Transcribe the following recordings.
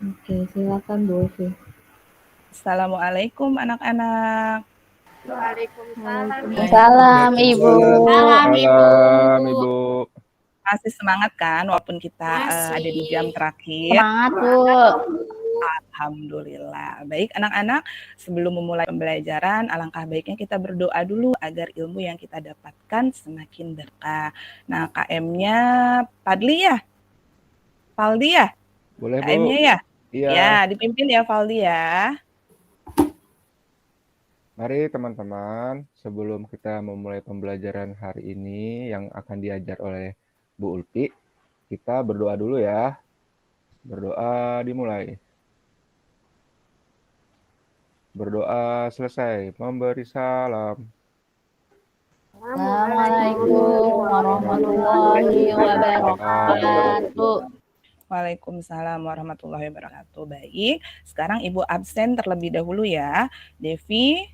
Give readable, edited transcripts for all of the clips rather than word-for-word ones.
Oke, silakan Bu Ufi. Assalamualaikum anak-anak. Waalaikumsalam Waalaikumsalam Ibu. Waalaikumsalam, Ibu. Masih semangat kan walaupun kita ada di jam terakhir? Semangat Bu. Alhamdulillah. Baik anak-anak, sebelum memulai pembelajaran, alangkah baiknya kita berdoa dulu agar ilmu yang kita dapatkan semakin berkah. Nah, KM-nya Padli ya? Faldi ya? Boleh, Bu? KM-nya ya? Iya. Ya, dipimpin ya Faldi ya. Mari teman-teman, sebelum kita memulai pembelajaran hari ini yang akan diajar oleh Bu Ulfi, kita berdoa dulu ya. Berdoa dimulai. Berdoa selesai, memberi salam. Assalamualaikum warahmatullahi wabarakatuh. Waalaikumsalam warahmatullahi wabarakatuh. Baik, sekarang Ibu absen terlebih dahulu ya. Devi,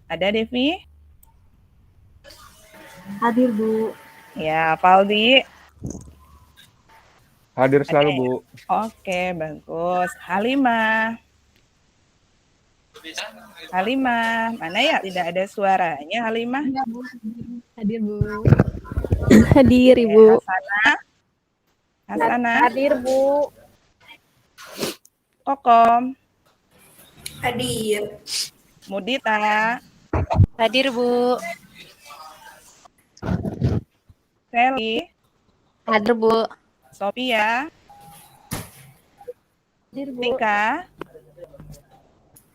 ada Devi? Hadir Bu. Ya, Faldi. Hadir selalu, Bu. Oke, bagus. Halimah. Halimah, mana ya? Tidak ada suaranya Halimah. Ya, Bu. Hadir Bu. Hadir Ibu. Hasanah. Hasanah. Hadir Bu. Kokom. Hadir. Mudita. Hadir Bu. Sally. Hadir Bu. Sophia. Hadir Bu. Tika.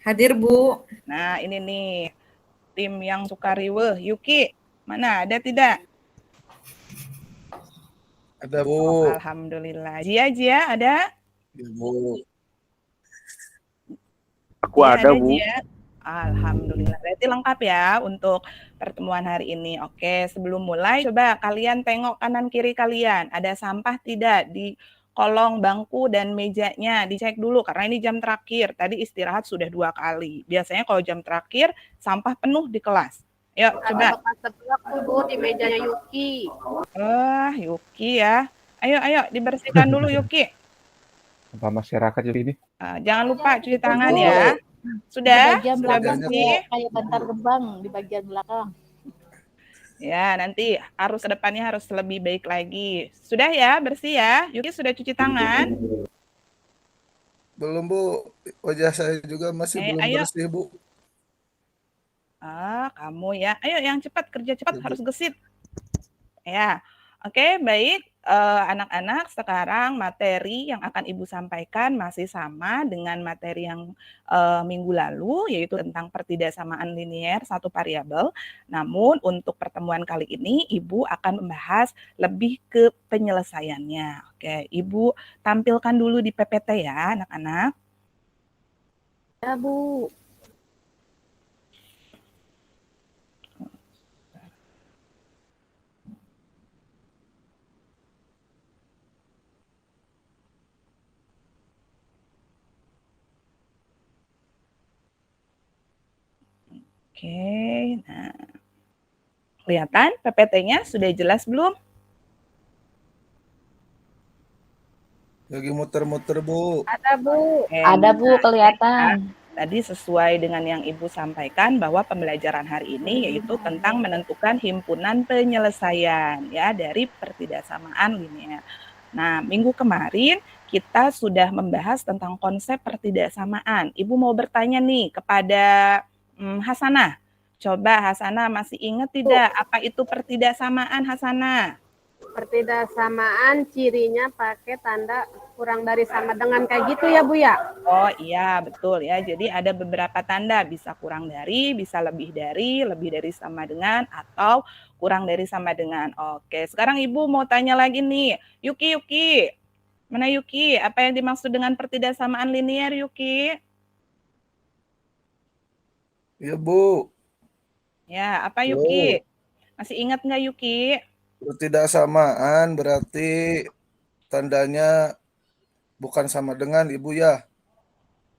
Hadir Bu. Nah, ini nih tim yang suka riweh. Yuki, mana ada tidak? Ada Bu. Oh, alhamdulillah. Jia ada? Ya, Bu. Aku ada, Bu. Jia. Alhamdulillah. Berarti lengkap ya untuk pertemuan hari ini. Oke, sebelum mulai coba kalian tengok kanan kiri kalian. Ada sampah tidak di kolong bangku dan mejanya? Dicek dulu karena ini jam terakhir. Tadi istirahat sudah 2 kali. Biasanya kalau jam terakhir sampah penuh di kelas. Yuk, coba. Ada bekas seblak Bu di mejanya Yuki. Yuki ya. Ayo dibersihkan dulu Yuki. Apa masyarakat jadi ini? Jangan lupa cuci tangan ya. Sudah? Bagian Sudah belakang bersih? kayak bantar gebang di bagian belakang. Ya, nanti arus kedepannya harus lebih baik lagi. Sudah ya, bersih ya? Yuki sudah cuci tangan? Belum Bu. Wajah saya juga masih belum Ayo. bersih Bu. Kamu ya. Ayo yang cepat, kerja cepat, Ya, Bu. harus gesit. Ya, oke, baik. Anak-anak, sekarang materi yang akan Ibu sampaikan masih sama dengan materi yang minggu lalu, yaitu tentang pertidaksamaan linier satu variabel. Namun untuk pertemuan kali ini, Ibu akan membahas lebih ke penyelesaiannya. Oke, Ibu tampilkan dulu di PPT ya, anak-anak. Ya Bu. Oke, nah. Kelihatan PPT-nya sudah jelas belum? Lagi muter-muter Bu. Ada Bu. Ada Bu, kelihatan. Tadi sesuai dengan yang Ibu sampaikan bahwa pembelajaran hari ini yaitu tentang menentukan himpunan penyelesaian ya dari pertidaksamaan linier. Nah, minggu kemarin kita sudah membahas tentang konsep pertidaksamaan. Ibu mau bertanya nih kepada Hasanah. Coba Hasanah masih ingat tidak apa itu pertidaksamaan Hasanah? Pertidaksamaan cirinya pakai tanda kurang dari sama dengan kayak gitu ya Bu ya? Oh iya, betul ya. Jadi ada beberapa tanda, bisa kurang dari, bisa lebih dari sama dengan, atau kurang dari sama dengan. Oke, sekarang Ibu mau tanya lagi nih. Yuki. Mana Yuki? Apa yang dimaksud dengan pertidaksamaan linier, Yuki? Ya Bu. Ya, apa Yuki? Masih ingat nggak Yuki? Pertidaksamaan berarti tandanya bukan sama dengan Ibu ya.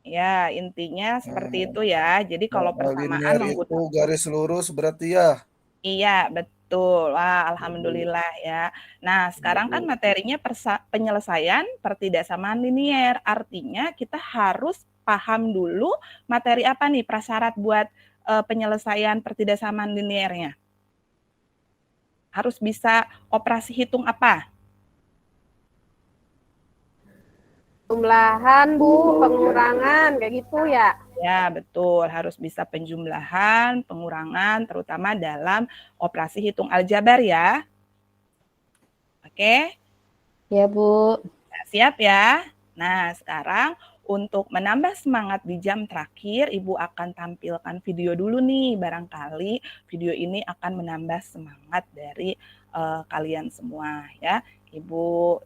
Ya, intinya seperti itu ya. Jadi kalau persamaan Linear itu garis lurus berarti ya. Iya, betul. betul. Wah, alhamdulillah ya. Nah, sekarang kan materinya penyelesaian pertidaksamaan linier. Artinya kita harus paham dulu materi apa nih prasyarat buat penyelesaian pertidaksamaan liniernya. Harus bisa operasi hitung apa? Jumlahan, Bu, pengurangan, kayak gitu ya. Ya, betul. Harus bisa penjumlahan, pengurangan, terutama dalam operasi hitung aljabar ya. Oke? Ya, Bu. Nah, siap ya? Nah, sekarang untuk menambah semangat di jam terakhir, Ibu akan tampilkan video dulu nih. Barangkali video ini akan menambah semangat dari kalian semua ya. Ibu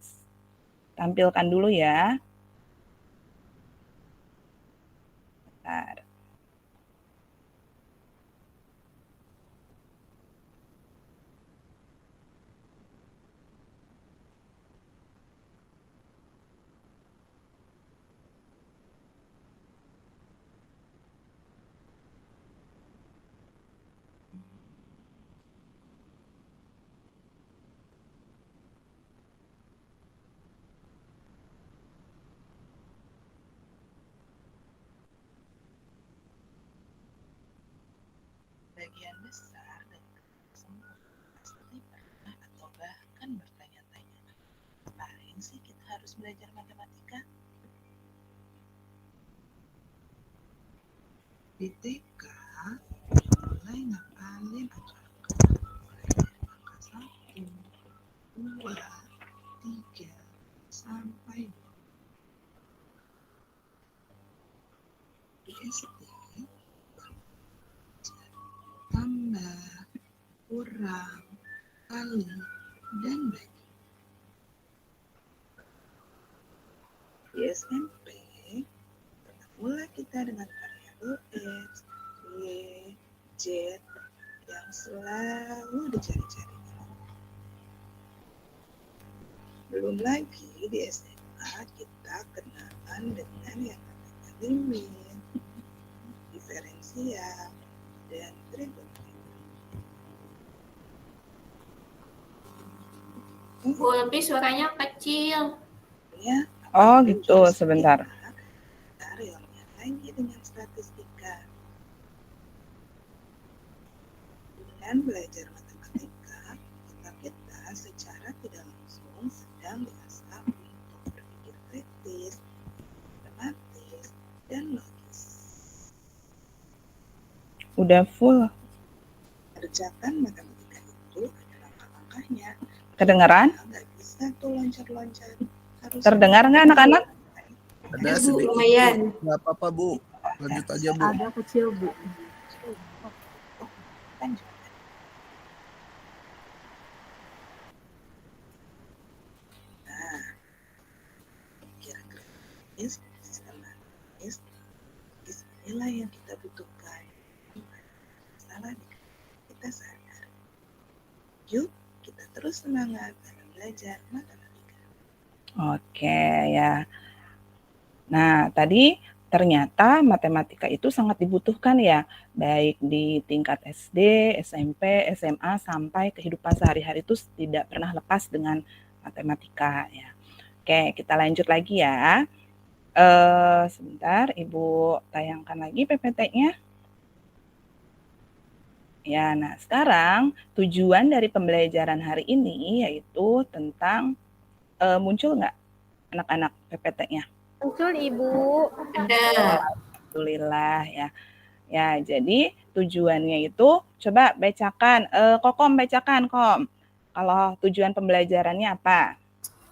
tampilkan dulu ya. Bentar. Bagian besar dari semua pasti pernah atau bahkan bertanya-tanya, ngapain sih kita harus belajar matematika? Di TK, mulai ngapalin aja mulai dari angka 1, 2, 3, sampai 2. Di SD, tambah, kurang, kali, dan bagi. Di SMP, mulai kita dengan variabel X, Y, Z yang selalu dicari-cari. Belum lagi di SMA kita kenalan dengan yang namanya limit, diferensial, dan trigonometri. Bu Ulpi suaranya kecil. Ya, oh gitu, sebentar. Realnya lagi dengan statistika. Dengan belajar matematika, kita secara tidak langsung sedang diasah untuk berpikir kritis, matematis, dan logis. Udah full. Kerjakan matematika itu ada langkah-langkahnya. Kedengeran? Nggak bisa tuh loncat-loncat. Terdengar nggak anak-anak? Ada Bu, sedikit. lumayan. Nggak apa-apa, Bu. Lanjut aja, Bu. Ada kecil, Bu. Lanjut. Nah, kira-kira sistematis, inilah yang kita butuhkan. Salah kita sadar. Yuk, kita terus semangat dalam belajar matematika. Oke ya. Nah, tadi ternyata matematika itu sangat dibutuhkan ya, baik di tingkat SD, SMP, SMA, sampai kehidupan sehari-hari itu tidak pernah lepas dengan matematika ya. Oke, kita lanjut lagi ya. Sebentar, Ibu tayangkan lagi PPT-nya. Ya, nah sekarang tujuan dari pembelajaran hari ini yaitu tentang muncul nggak anak-anak PPT-nya? Muncul, Ibu. Ada. Alhamdulillah ya. Ya, jadi tujuannya itu coba bacakan, Kokom bacakan, Kom. Kalau tujuan pembelajarannya apa?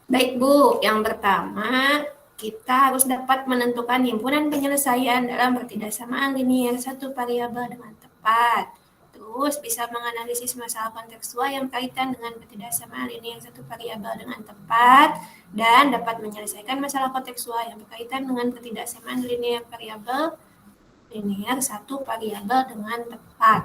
Baik Bu, yang pertama kita harus dapat menentukan himpunan penyelesaian dalam pertidaksamaan linier satu variabel dengan tepat. Terus bisa menganalisis masalah kontekstual yang kaitan dengan pertidaksamaan linier satu variabel dengan tepat dan dapat menyelesaikan masalah kontekstual yang berkaitan dengan pertidaksamaan linier variabel linier satu variabel dengan tepat.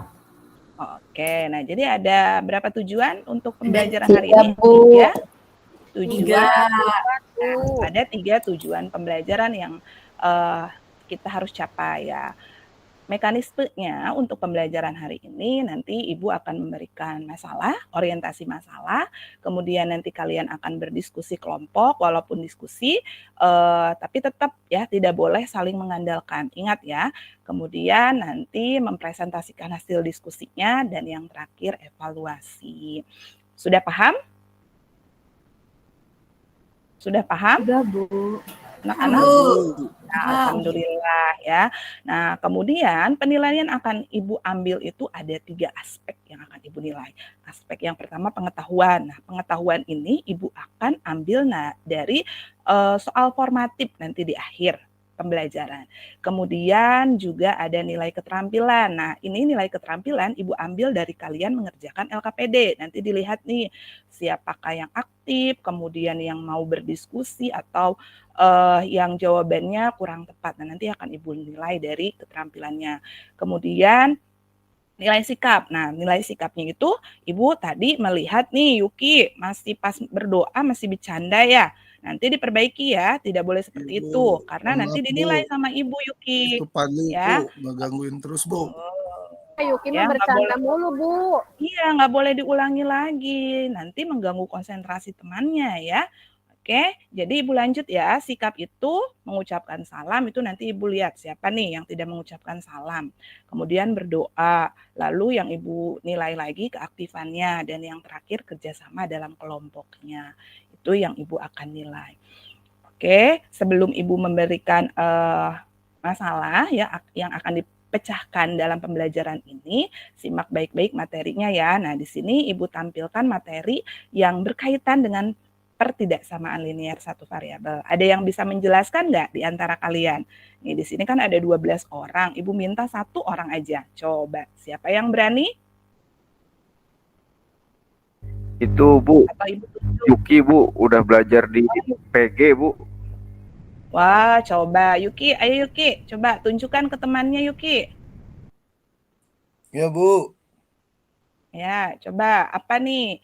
Oke, nah jadi ada berapa tujuan untuk pembelajaran hari ini? 3, Bu. 3 tujuan. Nah, ada 3 tujuan pembelajaran yang kita harus capai ya. mekanismenya untuk pembelajaran hari ini nanti Ibu akan memberikan masalah, orientasi masalah, kemudian nanti kalian akan berdiskusi kelompok, walaupun diskusi, tapi tetap ya tidak boleh saling mengandalkan. Ingat ya, kemudian nanti mempresentasikan hasil diskusinya, dan yang terakhir evaluasi. Sudah paham? Sudah paham? Sudah, Bu. Anak-anak? Bu. Nah, alhamdulillah ya. Nah, kemudian penilaian akan Ibu ambil itu ada 3 aspek yang akan Ibu nilai. Aspek yang pertama pengetahuan. Nah, pengetahuan ini Ibu akan ambil dari soal formatif nanti di akhir pembelajaran. Kemudian juga ada nilai keterampilan. Nah, ini nilai keterampilan Ibu ambil dari kalian mengerjakan LKPD. Nanti dilihat nih siapakah yang aktif, kemudian yang mau berdiskusi atau yang jawabannya kurang tepat. Nah, nanti akan Ibu nilai dari keterampilannya. Kemudian nilai sikap. Nah, nilai sikapnya itu Ibu tadi melihat nih Yuki masih pas berdoa masih bercanda ya. Nanti diperbaiki ya, tidak boleh seperti Bu, itu karena maaf, nanti Bu. dinilai sama Ibu Yuki. Itu Padli Ya. Bu, nggak gangguin terus Bu. Yuki Ya, mah nggak bercanda mulu, Bu. Iya, nggak boleh diulangi lagi. Nanti mengganggu konsentrasi temannya ya. Oke, jadi Ibu lanjut ya. Sikap itu mengucapkan salam itu nanti Ibu lihat siapa nih yang tidak mengucapkan salam. Kemudian berdoa. Lalu yang Ibu nilai lagi keaktifannya. Dan yang terakhir kerjasama dalam kelompoknya. Itu yang Ibu akan nilai. Oke, sebelum Ibu memberikan masalah ya yang akan dipecahkan dalam pembelajaran ini, simak baik-baik materinya ya. Nah, di sini Ibu tampilkan materi yang berkaitan dengan pertidaksamaan linear satu variabel. Ada yang bisa menjelaskan nggak di antara kalian? Nih, di sini kan ada 12 orang. Ibu minta 1 orang aja. Coba, siapa yang berani? Itu Bu, Atau Ibu tunjuk? Yuki Bu, udah belajar di PG Bu. Wah, coba Yuki, ayo Yuki, coba tunjukkan ke temannya Yuki. Ya Bu. Ya, coba apa nih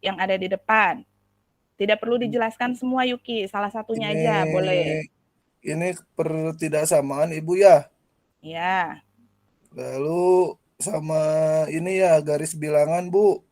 yang ada di depan? Tidak perlu dijelaskan semua Yuki, salah satunya aja boleh. Ini pertidaksamaan Ibu ya. Ya, Lalu sama ini ya garis bilangan Bu.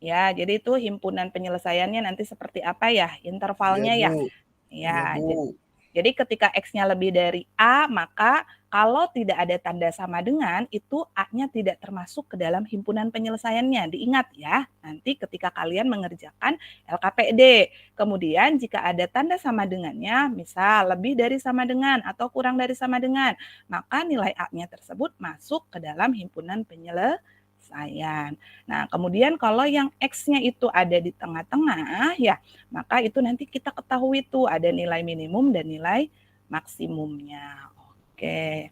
ya jadi itu himpunan penyelesaiannya nanti seperti apa ya, intervalnya ya. Bu. Ya, Ya, Bu. jadi ketika X-nya lebih dari A, maka kalau tidak ada tanda sama dengan, itu A-nya tidak termasuk ke dalam himpunan penyelesaiannya. Diingat ya, nanti ketika kalian mengerjakan LKPD. Kemudian jika ada tanda sama dengannya, misal lebih dari sama dengan atau kurang dari sama dengan, maka nilai A-nya tersebut masuk ke dalam himpunan penyelesaian. Nah, kemudian kalau yang X-nya itu ada di tengah-tengah, ya, maka itu nanti kita ketahui tuh ada nilai minimum dan nilai maksimumnya. Oke,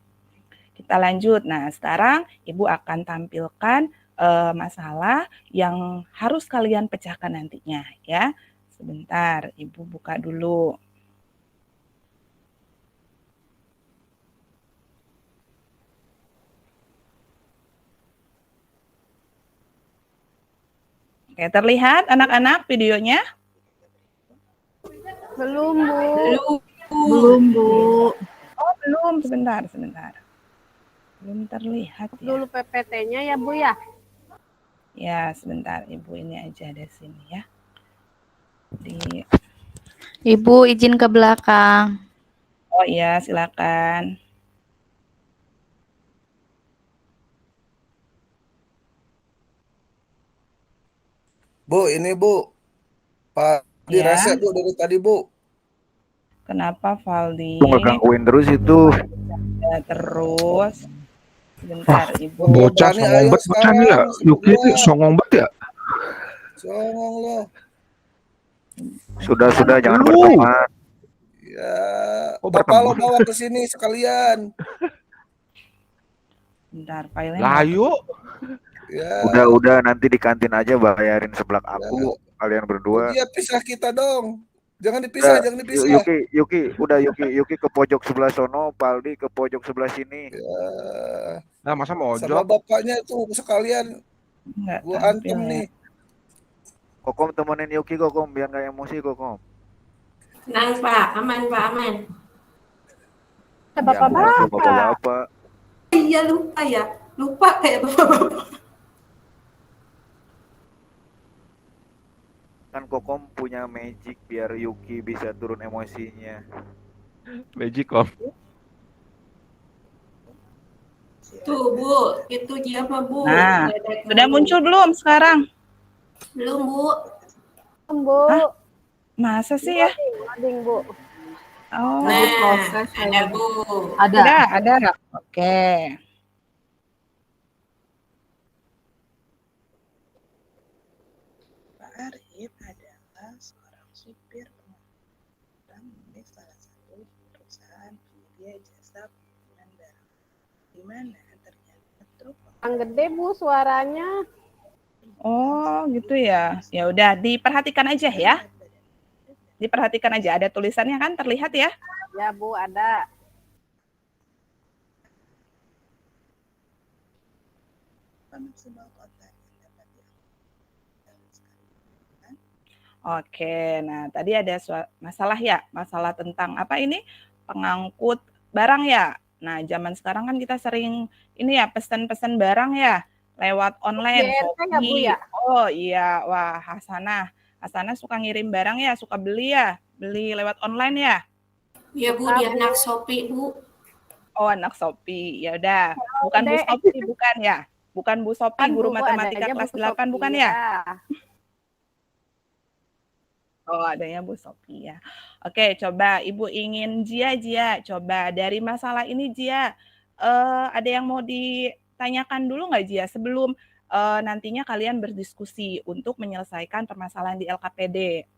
kita lanjut. Nah, sekarang Ibu akan tampilkan masalah yang harus kalian pecahkan nantinya ya. Sebentar, Ibu buka dulu. Oke, terlihat anak-anak videonya? Belum, Bu. Belum, Bu. Oh, belum. Sebentar. Belum terlihat ya. Dulu PPT-nya ya, Bu ya. Ya, sebentar. Ibu ini aja di sini ya. Ibu izin ke belakang. Oh iya, silakan. Bu, ini Bu. Pak Ya. direse Bu dari tadi Bu. Kenapa Valdi? Ngegangguin terus itu. Ya, terus. Sebentar, Ibu. Bocah Berani, songong ayo banget bocah nih ya. sekarang, Yuki ini segera. songong banget ya. Songong loh. Sudah jangan Lu. berteman. Ya, Oh, Bapak lo berteman. bawa ke sini sekalian. Bentar, filenya. Layu. Ya. Udah nanti di kantin aja bayarin seblak aku kalian berdua. Iya, pisah kita dong. Jangan dipisah, jangan dipisah. Yuki ke pojok sebelah sono, Paldi ke pojok sebelah sini. Ya. Nah, masa Sama mojok? bapaknya tuh sekalian Enggak gua tampil antem ya. nih. Kokom temenin Yuki Kokom biar gak emosi Kokom. Tenang Pak, aman Pak, aman. Bapak-bapak. Bapak-bapak. Iya lupa ya. Lupa kayak bapak-bapak. Kan Kokom punya magic biar Yuki bisa turun emosinya. Magic om. Tuh Bu, itu dia mah Bu. Nah, Ngeledek sudah mulu. muncul belum sekarang? Belum Bu. Bu. Hah? Masa sih ya? Loading, Bu. Oh, Nah, ada Bu. ada. Oke. Pak Arif adalah seorang supir pengangkutan milik salah satu perusahaan penyedia jasa pengiriman barang, di mana ternyata truk. Yang gede, Bu, suaranya. Oh, gitu ya. Ya udah, diperhatikan aja ya. Diperhatikan aja, ada tulisannya kan terlihat ya? Ya, Bu, ada. Maksimal kota yang dapat dilakukan. Oke, nah tadi ada masalah ya, masalah tentang apa ini? Pengangkut barang ya. Nah, zaman sekarang kan kita sering ini ya pesan-pesan barang ya lewat online, BRT nggak, Bu, Shopee. ya? Oh iya, wah Hasanah suka ngirim barang ya, suka beli ya, beli lewat online ya. Iya Bu, dia anak Shopee Bu. Oh, anak Shopee. Ya udah, bukan Bu Shopee bukan ya? Bukan Bu Shopee, guru matematika kelas 8 bukan ya? Oh, adanya Bu Shopee ya. Oke, coba Ibu ingin Jia, coba dari masalah ini Jia, ada yang mau ditanyakan dulu nggak Jia sebelum nantinya kalian berdiskusi untuk menyelesaikan permasalahan di LKPD?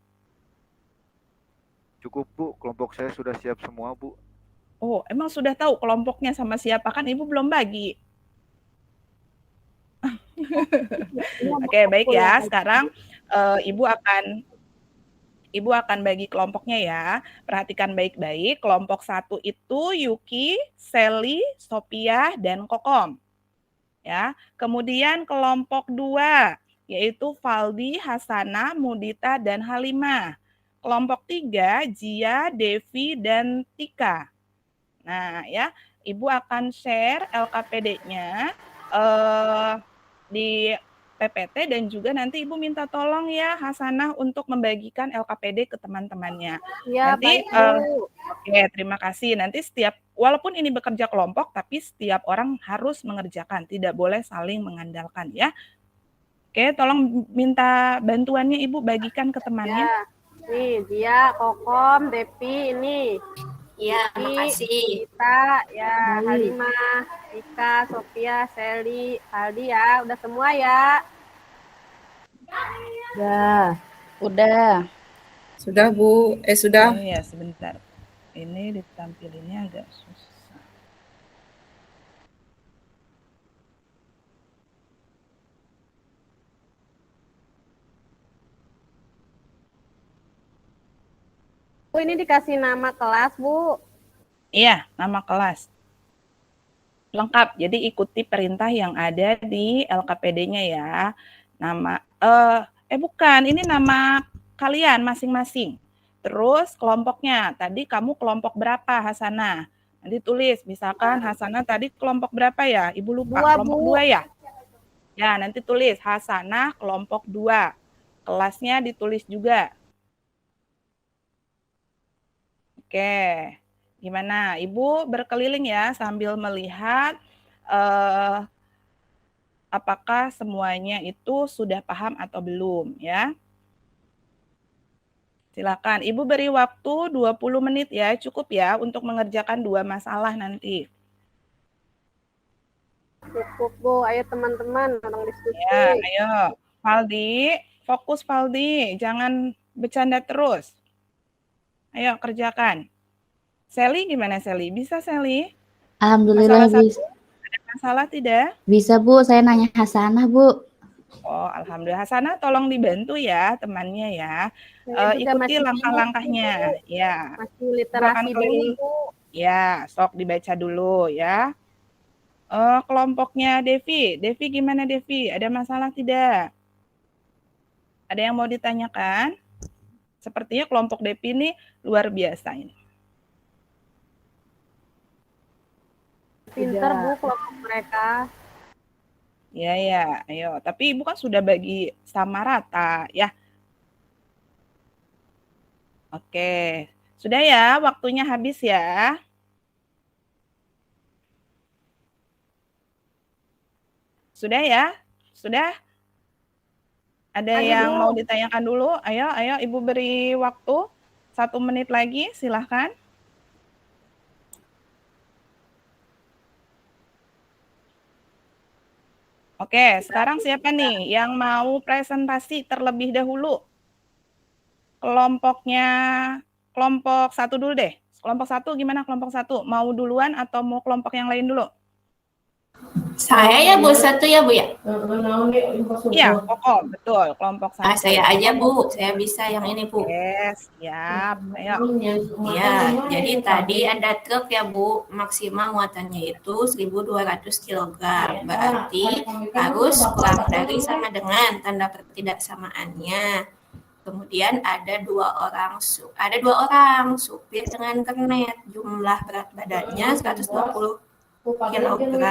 Cukup Bu, kelompok saya sudah siap semua Bu. Oh, emang sudah tahu kelompoknya sama siapa? Kan Ibu belum bagi. Oke, baik ya. Sekarang Ibu akan bagi kelompoknya ya. Perhatikan baik-baik. Kelompok 1 itu Yuki, Sally, Sophia, dan Kokom. Ya. Kemudian kelompok 2 yaitu Valdi, Hasanah, Mudita, dan Halimah. Kelompok 3 Jia, Devi, dan Tika. Nah, ya, Ibu akan share LKPD-nya di PPT dan juga nanti Ibu minta tolong ya Hasanah untuk membagikan LKPD ke teman-temannya. Ya, Nanti baik, Bu. oke, terima kasih. Nanti walaupun ini bekerja kelompok tapi setiap orang harus mengerjakan, tidak boleh saling mengandalkan ya. Oke, tolong minta bantuannya Ibu bagikan ke temannya. Ya. Nih, dia, Kokom, Devi, ini. Iya, makasih. Kita, ya, Halimah, Tika, Sophia, Sally, Aldi ya, udah semua ya. Udah. Sudah Bu. Sudah. Oh ya, sebentar. Ini ditampilinnya agak susah. Bu, ini dikasih nama kelas, Bu. Iya, nama kelas. Lengkap, jadi ikuti perintah yang ada di LKPD-nya ya. Nama, bukan, ini nama kalian masing-masing. Terus kelompoknya, tadi kamu kelompok berapa Hasanah? Nanti tulis, misalkan Hasanah tadi kelompok berapa ya? Ibu lupa, 2, kelompok Bu. 2 ya? Ya, nanti tulis Hasanah kelompok 2. Kelasnya ditulis juga. Oke, gimana? Ibu berkeliling ya sambil melihat apakah semuanya itu sudah paham atau belum ya. Silakan, Ibu beri waktu 20 menit ya, cukup ya untuk mengerjakan 2 masalah nanti. Cukup, Bu. Ayo teman-teman, orang diskusi. Ya, ayo. Valdi, fokus Valdi, jangan bercanda terus. Ayo kerjakan. Sally gimana Sally? Bisa Sally? Alhamdulillah Masalah bisa. Ada masalah tidak? Bisa Bu, saya nanya Hasanah Bu. Oh, alhamdulillah. Hasanah tolong dibantu ya temannya ya. Saya juga Ikuti masih langkah-langkahnya. Ya. Masih literasi dulu, Bu. Ya, sok dibaca dulu ya. Kelompoknya Devi. Devi gimana Devi? Ada masalah tidak? Ada yang mau ditanyakan? Sepertinya kelompok Devi ini luar biasa ini. Pinter Bu kelompok mereka. Ya, ya, ayo. Tapi Ibu kan sudah bagi sama rata, ya. Oke. Sudah ya, waktunya habis ya. Sudah ya? Sudah? Ada yang mau ditanyakan dulu? Ayo, Ibu beri waktu 1 menit lagi, silahkan. Oke, sekarang siapa nih yang mau presentasi terlebih dahulu? Kelompoknya, kelompok 1 dulu deh. Kelompok 1 gimana kelompok 1? Mau duluan atau mau kelompok yang lain dulu? Saya ya Bu, 1 ya Bu ya? Iya, Koko, betul, kelompok 1. Saya aja Bu, saya bisa yang ini Bu. Yes, siap, ayo. Ya, jadi tadi ada truk ya Bu, maksimal muatannya itu 1.200 kg. Berarti harus kurang dari sama dengan tanda ketidaksamaannya. Kemudian ada dua orang, supir dengan kernet. Jumlah berat badannya 120 kg.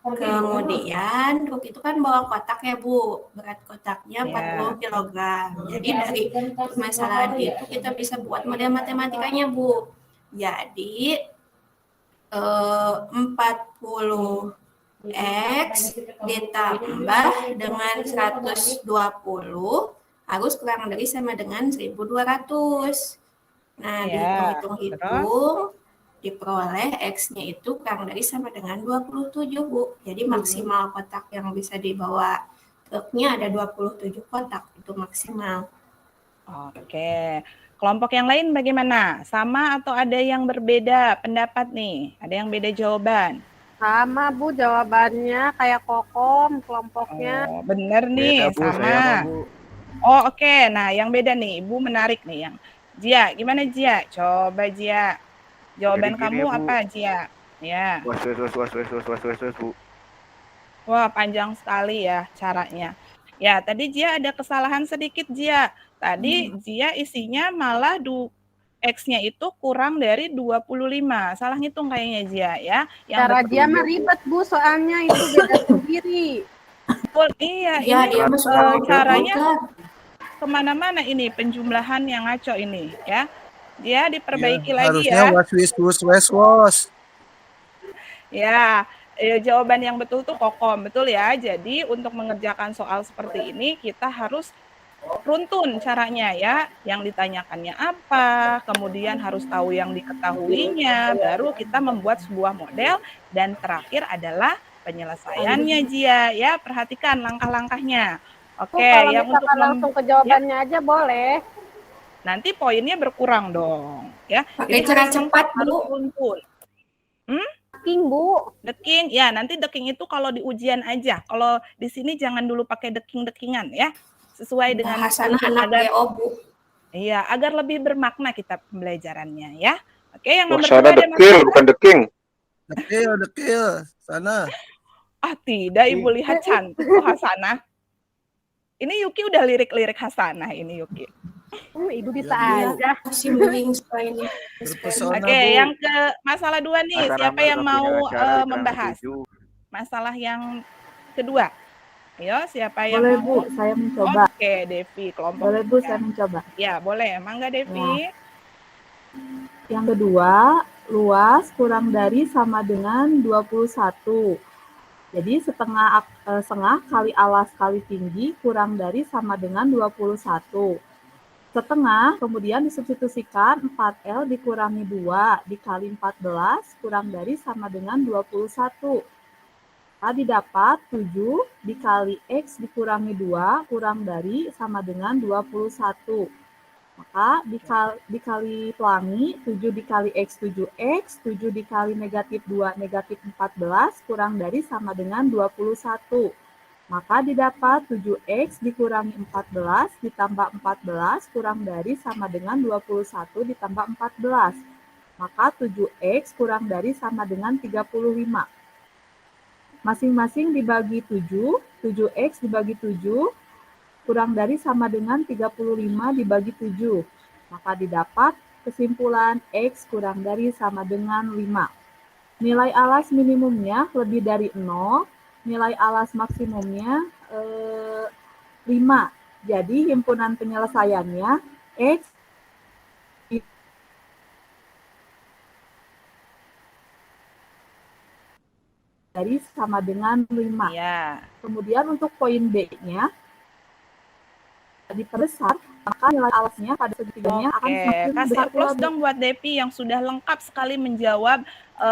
Kemudian truk itu kan bawa kotak ya Bu, berat kotaknya 40 kg. Jadi dari permasalahan itu kita bisa buat model matematikanya Bu. Jadi 40x ditambah dengan 120 harus kurang dari sama dengan 1.200. Nah, dihitung-hitung diperoleh X-nya itu kurang dari sama dengan 27, Bu. Jadi maksimal kotak yang bisa dibawa truknya ada 27 kotak, itu maksimal. Oke. Kelompok yang lain bagaimana? Sama atau ada yang berbeda pendapat nih? Ada yang beda jawaban? Sama Bu jawabannya, kayak Kokom kelompoknya. Oh, bener nih, Beda, Bu, sama. saya mah, Bu. Oh, oke. Nah, yang beda nih, Ibu menarik nih yang Jia. Gimana Jia? Coba Jia. Jawaban Jadi gini, kamu Bu. apa, Jia? Ya. Was, Bu. Wah, panjang sekali ya caranya. Ya, tadi Jia ada kesalahan sedikit, Jia. Tadi Jia isinya malah X-nya itu kurang dari 25. Salah ngitung kayaknya Jia ya. Yang Cara dia mah ribet Bu, soalnya itu beda sendiri. betul, iya. Ya, Ini dia caranya kemana-mana ini penjumlahan yang ngaco ini ya. Dia diperbaiki lagi ya. Harusnya was. Ya, jawaban yang betul tuh Kokom, betul ya. Jadi untuk mengerjakan soal seperti ini kita harus runtun caranya ya. Yang ditanyakannya apa, kemudian harus tahu yang diketahuinya, baru kita membuat sebuah model dan terakhir adalah penyelesaiannya Jia ya. Perhatikan langkah-langkahnya. Oke, kalau yang misalkan untuk langsung ke jawabannya aja boleh. nanti poinnya berkurang dong ya. Pakai Jadi cara harus cepat harus Bu. runtun. Deking Bu. Deking, ya nanti deking itu kalau di ujian aja. Kalau di sini jangan dulu pakai deking-dekingan ya. Sesuai dengan Bahasan anak BO Bu. Iya, agar lebih bermakna kita pembelajarannya ya. Oke, yang Wah, nomor sana 2 ada dekil, bukan deking. Dekil, sana. Ah, tidak, Ibu lihat cantik kok Hasanah. Ini Yuki udah lirik-lirik Hasanah ini Yuki. Ibu bisa Ya, aja. Simboling ini. Terpesona, Oke, Bu. yang ke masalah 2 nih, Hasanah siapa mah yang nggak punya mau acara di membahas? Trans 7. Masalah yang kedua. Ayo, siapa yang Boleh mau? Bu, saya mencoba. Oke, Devi, kelompok. Boleh Bu, saya mencoba. Ya, boleh. Mangga Devi. Yang kedua, luas kurang dari sama dengan 21. Jadi setengah kali alas kali tinggi kurang dari sama dengan 21. Setengah kemudian disubstitusikan 4L dikurangi 2 dikali 14 kurang dari sama dengan 21. Tadi dapat 7 dikali X dikurangi 2 kurang dari sama dengan 21. Maka dikali pelangi 7 dikali X 7X, 7 dikali negatif 2 negatif 14 kurang dari sama dengan 21. Maka didapat 7X dikurangi 14 ditambah 14 kurang dari sama dengan 21 ditambah 14. Maka 7X kurang dari sama dengan 35. Masing-masing dibagi 7, 7X dibagi 7, kurang dari sama dengan 35 dibagi 7. Maka didapat kesimpulan X kurang dari sama dengan 5. Nilai alas minimumnya lebih dari 0, nilai alas maksimumnya 5. Jadi himpunan penyelesaiannya X dari sama dengan 5. Ya. Kemudian untuk poin B-nya diperbesar, maka nilai alasnya pada segitiganya akan semakin kasih besar pula. applause dong buat Depi yang sudah lengkap sekali menjawab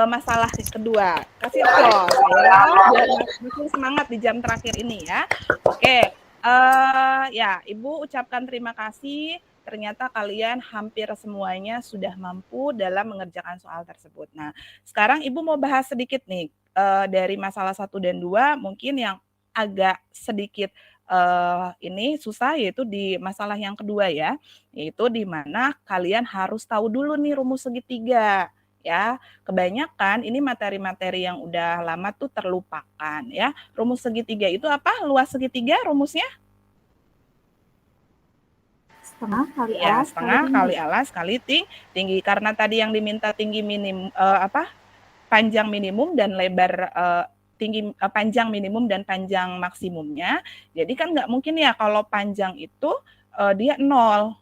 masalah kedua. Kasih applause ya, biar makin semangat di jam terakhir ini ya. Oke, ya Ibu ucapkan terima kasih. Ternyata kalian hampir semuanya sudah mampu dalam mengerjakan soal tersebut. Nah, sekarang Ibu mau bahas sedikit nih dari masalah 1 dan 2, mungkin yang agak sedikit ini susah, yaitu di masalah yang kedua ya, yaitu di mana kalian harus tahu dulu nih rumus segitiga ya. Kebanyakan ini materi-materi yang udah lama tuh terlupakan ya. Rumus segitiga itu apa? Luas segitiga rumusnya? Setengah kali Ya, alas setengah kali kali alas kali tinggi. Karena tadi yang diminta tinggi minim panjang minimum dan lebar panjang minimum dan panjang maksimumnya. Jadi kan nggak mungkin ya kalau panjang itu dia 0.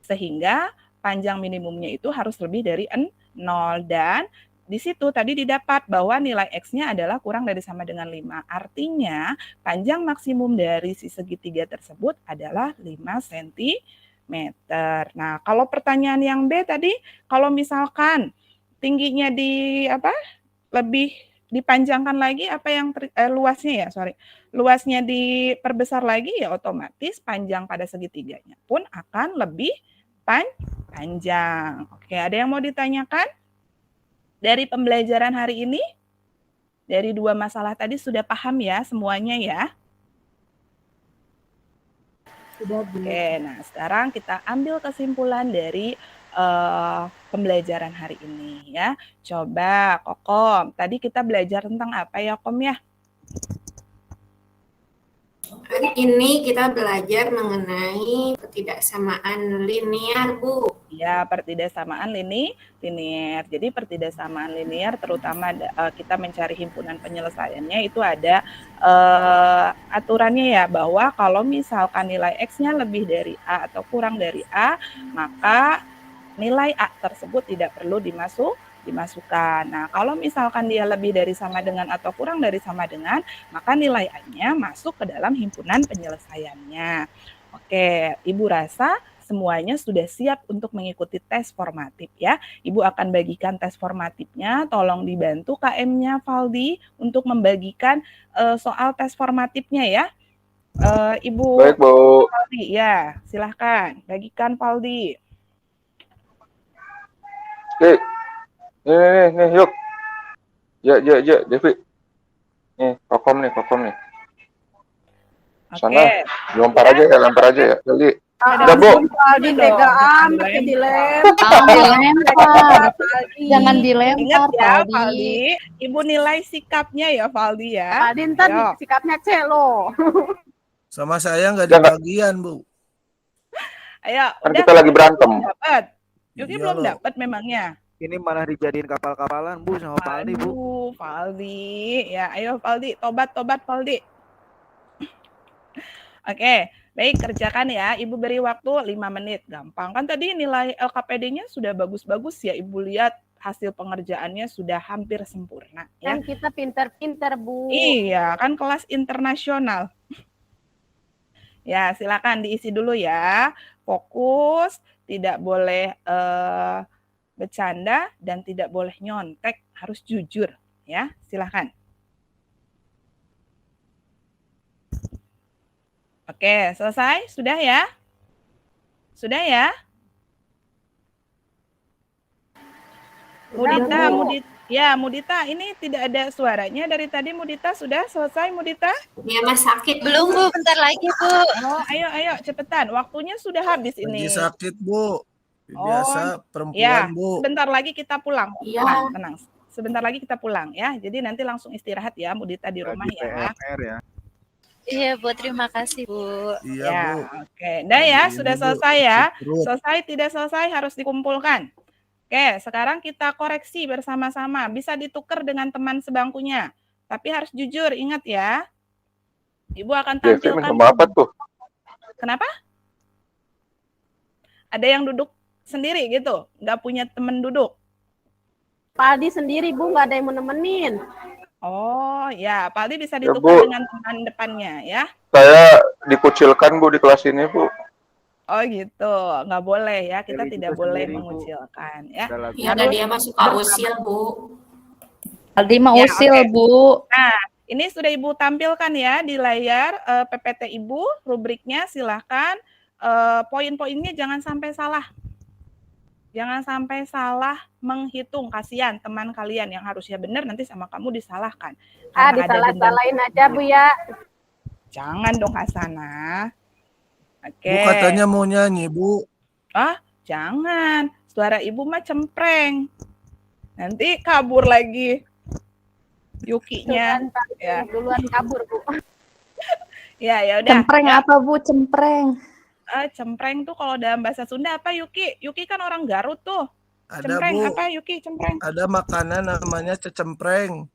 Sehingga panjang minimumnya itu harus lebih dari 0. Dan di situ tadi didapat bahwa nilai X-nya adalah kurang dari sama dengan 5. Artinya panjang maksimum dari si segitiga tersebut adalah 5 cm. Nah, kalau pertanyaan yang B tadi, kalau misalkan tingginya lebih dipanjangkan lagi luasnya luasnya diperbesar lagi ya otomatis panjang pada segitiganya pun akan lebih panjang. Oke, ada yang mau ditanyakan dari pembelajaran hari ini? Dari 2 masalah tadi sudah paham ya semuanya ya? Sudah. Oke, nah sekarang kita ambil kesimpulan dari pembelajaran hari ini ya. Coba Kokom, tadi kita belajar tentang apa ya Kom ya? Hari ini kita belajar mengenai pertidaksamaan linear, Bu. Ya, pertidaksamaan linear. Jadi pertidaksamaan linear terutama kita mencari himpunan penyelesaiannya itu ada aturannya ya, bahwa kalau misalkan nilai X-nya lebih dari A atau kurang dari A, maka nilai A tersebut tidak perlu dimasukkan. Nah, kalau misalkan dia lebih dari sama dengan atau kurang dari sama dengan, maka nilai A-nya masuk ke dalam himpunan penyelesaiannya. Oke, Ibu rasa semuanya sudah siap untuk mengikuti tes formatif ya. Ibu akan bagikan tes formatifnya, tolong dibantu KM-nya Valdi untuk membagikan soal tes formatifnya ya. Ibu Baik, Bu. Valdi, ya silahkan bagikan Valdi. Oke. Nih, yuk. Ya, Devi. Nih, Kokom nih. Sana, lempar aja ya. Jadi, udah, Bu. Aldi tega amat dilempar. Jangan dilempar, Ingat ya, Valdi. Valdi. Ibu nilai sikapnya ya, Valdi ya. Aldi ntar sikapnya C loh. Sama saya nggak di bagian, Bu. Ayo, Kan udah kita lagi berantem. dapat. Yuki Iya belum loh. dapat memangnya. Ini malah dijadiin kapal-kapalan, Bu, sama Valdi, Bu. Aduh, Valdi. Ya, ayo Valdi, tobat Valdi. Oke, baik, kerjakan ya. Ibu beri waktu 5 menit. Gampang kan tadi nilai LKPD-nya sudah bagus-bagus ya. Ibu lihat hasil pengerjaannya sudah hampir sempurna ya. Kan kita pinter-pinter, Bu. Iya, kan kelas internasional. Ya, silakan diisi dulu ya. Fokus, tidak boleh bercanda dan tidak boleh nyontek, harus jujur ya. Silakan. Oke, selesai? Sudah ya? Sudah ya? Mudita, ini tidak ada suaranya dari tadi. Mudita, sudah selesai Mudita? Ya, Mas sakit. Belum, Bu. Bentar lagi, Bu. Oh, ayo, cepetan. Waktunya sudah habis ini. Lagi sakit, Bu. Biasa perempuan, ya, Bu. Sebentar lagi kita pulang. Iya. Tenang. Sebentar lagi kita pulang ya. Jadi nanti langsung istirahat ya, Mudita di rumah Lagi ya. PMR ya. Iya, Bu. Terima kasih, Bu. Iya, Ya, Bu. oke. Dah ya, Ini, sudah Bu. selesai ya. Perut. Selesai tidak selesai harus dikumpulkan. Oke, sekarang kita koreksi bersama-sama. Bisa ditukar dengan teman sebangkunya. Tapi harus jujur, ingat ya. Ibu akan tampilkan. Apa tuh? Kenapa? Ada yang duduk sendiri gitu? Nggak punya teman duduk? Pak Aldi sendiri, Bu. Nggak ada yang mau nemenin. Oh, ya. Pak Aldi bisa Ya, ditukar Bu. dengan teman depannya, ya. Saya dikucilkan, Bu, di kelas ini, Bu. Oh gitu, nggak boleh ya, kita Eli tidak juga boleh sendiri, Bu. mengucilkan ya. Ada lagi. Ya, ada dia mah suka usil, Bu. Aldi mau Ya, usil, oke. Bu. Nah, ini sudah Ibu tampilkan ya di layar PPT Ibu, rubriknya silahkan. Poin-poinnya jangan sampai salah. Jangan sampai salah menghitung, kasihan teman kalian yang harusnya benar nanti sama kamu disalahkan. Karena ada dendam. Disalah-salahin aja, Bu ya. Jangan dong Hasanah. Oke. Bu katanya mau nyanyi, Bu. Ah, jangan. Suara Ibu mah cempreng. Nanti kabur lagi. Yukinya. Ya. Duluan kabur, Bu. Ya, ya udah. Cempreng Ya. apa, Bu? Cempreng. Cempreng tuh kalau dalam bahasa Sunda apa, Yuki? Yuki kan orang Garut tuh. Ada, Cempreng Bu. apa, Yuki? Cempreng. Ada makanan namanya cecempreng.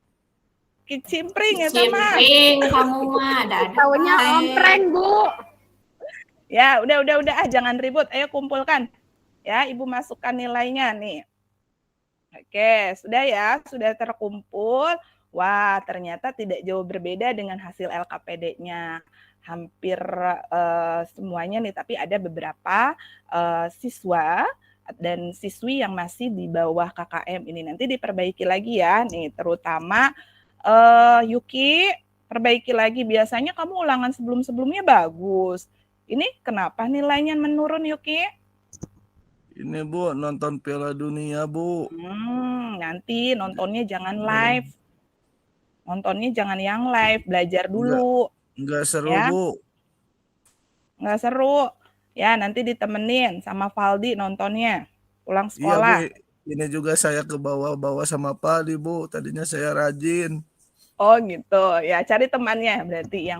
Kicimpring ya, sama. Cimpring kamu mah ada. Taunya ompreng, Bu. Ya, udah, jangan ribut. Ayo kumpulkan. Ya, Ibu masukkan nilainya nih. Oke, sudah ya, sudah terkumpul. Wah, ternyata tidak jauh berbeda dengan hasil LKPD-nya. Hampir semuanya nih, tapi ada beberapa siswa dan siswi yang masih di bawah KKM ini. Nanti diperbaiki lagi ya, nih terutama Yuki, perbaiki lagi. Biasanya kamu ulangan sebelum-sebelumnya bagus. Ini kenapa nilainya menurun, Yuki? Ini, Bu, nonton Piala Dunia, Bu. Nanti nontonnya jangan live. Nontonnya jangan yang live, belajar dulu. Enggak seru, ya. Bu. Nggak seru. Ya, nanti ditemenin sama Valdi nontonnya. Pulang Iya, sekolah. Bu. Ini juga saya ke bawah-bawah sama Paldi, Bu. Tadinya saya rajin. Oh gitu. Ya, cari temannya berarti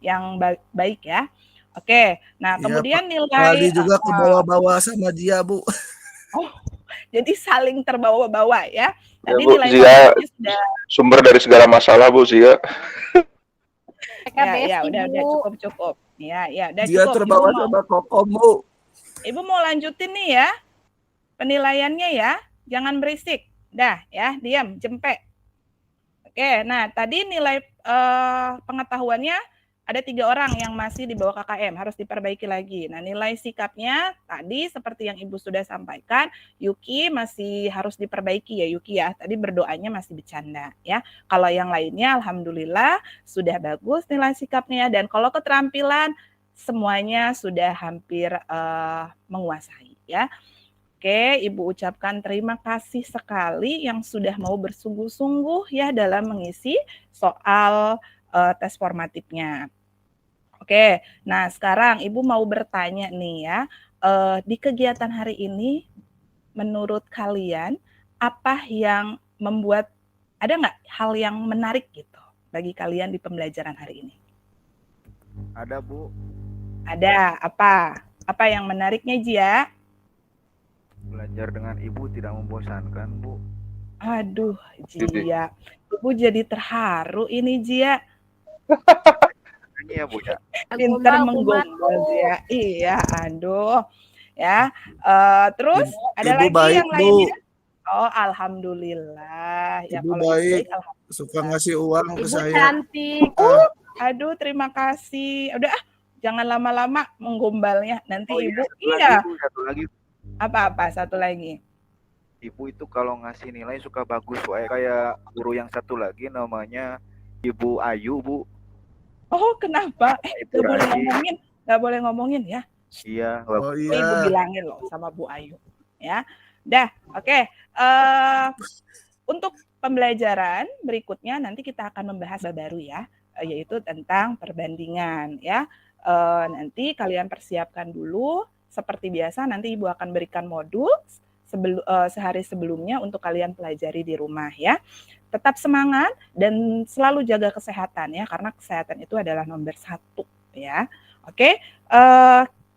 yang baik ya. Oke. Nah, Iya, kemudian nilai Paldi juga ke bawah-bawah sama dia, Bu. Oh, jadi saling terbawa-bawa ya. Tadi Bu, nilai Zia masuknya sudah sumber dari segala masalah, Bu, Zia. ya, udah cukup. Ya, udah Dia cukup. terbawa sama Kokom, Bu. Ibu mau lanjutin nih ya. Penilaiannya ya. Jangan berisik. Dah ya, diam, jempek. Oke, nah tadi nilai pengetahuannya ada 3 orang yang masih di bawah KKM, harus diperbaiki lagi. Nah, nilai sikapnya tadi seperti yang Ibu sudah sampaikan, Yuki masih harus diperbaiki ya Yuki ya. Tadi berdoanya masih bercanda ya. Kalau yang lainnya alhamdulillah sudah bagus nilai sikapnya, dan kalau keterampilan semuanya sudah hampir menguasai ya. Oke, Ibu ucapkan terima kasih sekali yang sudah mau bersungguh-sungguh ya dalam mengisi soal tes formatifnya. Oke, nah sekarang Ibu mau bertanya nih ya, di kegiatan hari ini menurut kalian apa yang membuat, ada nggak hal yang menarik gitu bagi kalian di pembelajaran hari ini? Ada, Bu. Ada, apa? Apa yang menariknya, Jia? Belajar dengan Ibu tidak membosankan, Bu. Aduh, Jia. Ibu jadi terharu ini, Jia. Ini ya, Bu ya. Pinter menggombal, Jia. Iya, aduh. Ya, terus ada Ibu lagi baik, yang Bu. lainnya? Oh, alhamdulillah. Ya, Ibu kalau baik. alhamdulillah. Suka ngasih uang ke Ibu saya. cantik. Aduh, terima kasih. Udah, jangan lama-lama menggombalnya. Nanti Oh Ibu, iya, satu lagi. Apa-apa, satu lagi. Ibu itu kalau ngasih nilai suka bagus, Bu. Kayak guru yang satu lagi namanya Ibu Ayu, Bu. Oh, kenapa? Itu Nggak boleh ngomongin ya. Iya. Oh Ibu iya. bilangin loh sama Bu Ayu. Ya, dah, oke. Untuk pembelajaran berikutnya nanti kita akan membahas baru ya, yaitu tentang perbandingan ya. Nanti kalian persiapkan dulu. Seperti biasa nanti Ibu akan berikan modul sehari sebelumnya untuk kalian pelajari di rumah ya. Tetap semangat dan selalu jaga kesehatan ya, karena kesehatan itu adalah nomor 1 ya. Oke,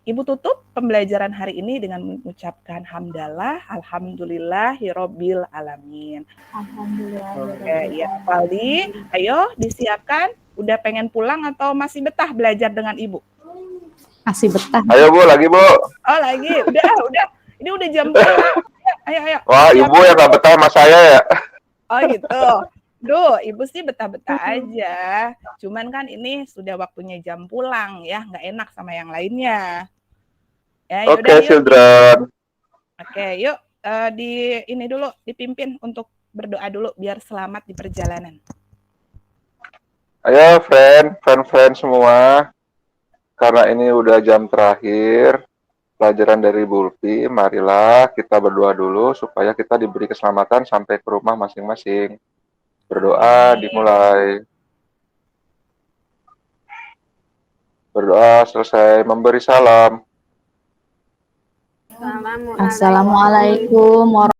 Ibu tutup pembelajaran hari ini dengan mengucapkan hamdalah, alhamdulillahirobbil alamin. Alhamdulillah. Oke, ya Valdi, ayo disiapkan. Udah pengen pulang atau masih betah belajar dengan ibu? Masih betah. Ayo Bu, lagi Bu. Oh lagi, udah. Ini udah jam pulang. Ayo. Wah, Siap. Ibu yang gak betah sama saya ya. Oh gitu. Duh, ibu sih betah-betah aja. Cuman kan ini sudah waktunya jam pulang ya, nggak enak sama yang lainnya. Ya, Oke, yaudah, yuk. children. Oke, yuk ini dulu dipimpin untuk berdoa dulu biar selamat di perjalanan. Ayo friend semua. Karena ini udah jam terakhir pelajaran dari Bu Ulpi, marilah kita berdoa dulu supaya kita diberi keselamatan sampai ke rumah masing-masing. Berdoa dimulai. Berdoa selesai, memberi salam. Assalamualaikum. Assalamualaikum warahmatullahi